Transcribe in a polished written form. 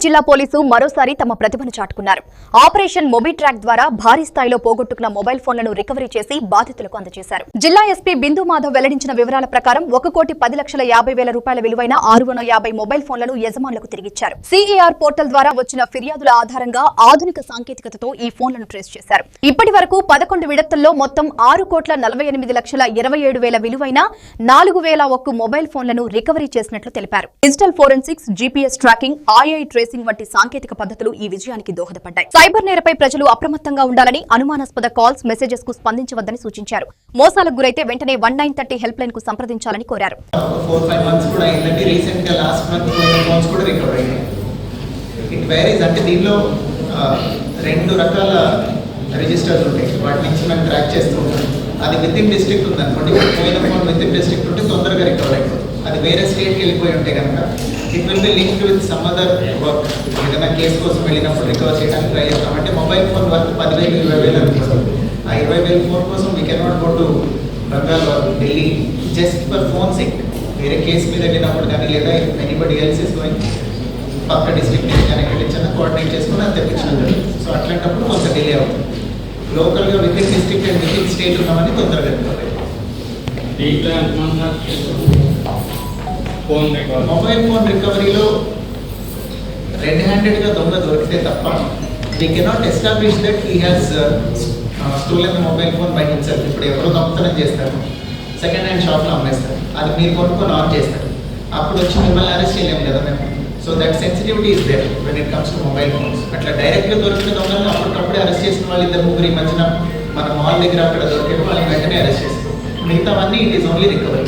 జిల్లా పోలీసు మరోసారి తమ ప్రతిభను చాటుకున్నారు. ఆపరేషన్ మొబీ ట్రాక్ ద్వారా భారీ స్థాయిలో పోగొట్టుకున్న మొబైల్ ఫోన్లను రికవరీ చేసి బాధితులకు అందజేశారు. జిల్లా ఎస్పీ బిందు మాధవ్ వెల్లడించిన వివరాల ప్రకారం 1,10,50,000 రూపాయల విలువైన 650 మొబైల్ ఫోన్లను యజమానులకు తిరిగిచ్చారు. సిఏఆర్ పోర్టల్ ద్వారా వచ్చిన ఫిర్యాదుల ఆధారంగా ఆధునిక సాంకేతికతతో ఈ ఫోన్లను ట్రేస్ చేశారు. ఇప్పటి వరకు 11 విడతల్లో మొత్తం 6,48,27,000 విలువైన 4,001 మొబైల్ ఫోన్లను రికవరీ చేసినట్లు తెలిపారు. Digital forensics, GPS tracking, AI tracing వంటి సాంకేతిక పద్ధతులు ఈ విజయానికి దోహదపడ్డాయి. సైబర్ నేరపై ప్రజలు అప్రమత్తంగా ఉండాలని, అనుమానాస్పద కాల్స్, మెసేజెస్ కు స్పందించవద్దని సూచించారు. మోసాలకు గురైతే వెంటనే 1930 హెల్ప్ లైన్ కు సంప్రదించాలని కోరారు. 4-5 months కూడా అయిందండి. రీసెంట్ గా లాస్ట్ మంత్ ఫోన్స్ కూడా రికవర్ అయ్యాయి. ఇట్ వేరీస్, అంటే దీనిలో 2 రకాల రిజిస్టర్స్ ఉంటాయి. వాటి నుంచి మనం ట్రాక్ చేస్తూ ఉంటాం. అది విత్ ఇన్ డిస్ట్రిక్ట్ ఉందనుకోండి, పోయిన ఫోన్ విత్ ఇన్ డిస్ట్రిక్ట్ ఉంటే తొందరగా రికవర్ అయిపోతుంది. అది వేరే స్టేట్కి వెళ్ళిపోయి ఉంటే కనుక it will be linked with some other work. ఏదైనా కేసు కోసం వెళ్ళినప్పుడు రికవర్ చేయడానికి ట్రై చేస్తాం. అంటే మొబైల్ ఫోన్ వర్క్ 10,000, 20,000 అనుకుంటుంది. ఆ 20,000 ఫోన్ కోసం we cannot go to Bengal or Delhi just for phone sake. వేరే కేసు మీద వెళ్ళినప్పుడు కానీ, లేదా ఎనీబడి ఎల్స్ ఇస్ గోయింగ్ పక్క డిస్ట్రిక్ట్ నుంచి కానీ ఎక్కడి నుంచి కోఆర్డినేట్ చేసుకుని అది తెప్పించడం జరుగుతుంది. సో అట్లాంటప్పుడు కొంత డిలే అవుతుంది. లోకల్గా with in district and with in state ఉన్నామని తొందరగా రికవర్ అవుతుంది. మొబైల్ ఫోన్ రికవరీలో రెడ్ హ్యాండెడ్గా దొంగ దొరికితే తప్ప we cannot establish that he has stolen mobile phone by himself. ఇప్పుడు ఎవరో దొంగతనం చేస్తారు, సెకండ్ హ్యాండ్ షాప్లో అమ్మేస్తారు, అది మీరు కొనుక్కొని ఆన్ చేస్తారు. అప్పుడు వచ్చి మిమ్మల్ని అరెస్ట్ చేయలేము కదా మేము. So that sensitivity is there when it comes to mobile phones. అట్లా డైరెక్ట్గా దొరికిన దొంగలను అప్పటికప్పుడే అరెస్ట్ చేసిన వాళ్ళు 2-3 మధ్యన మన మాల్ దగ్గర అక్కడ దొరికే వాళ్ళని వెంటనే అరెస్ట్ చేస్తాం. మిగతావన్నీ ఇట్ ఈస్ ఓన్లీ రికవరీ.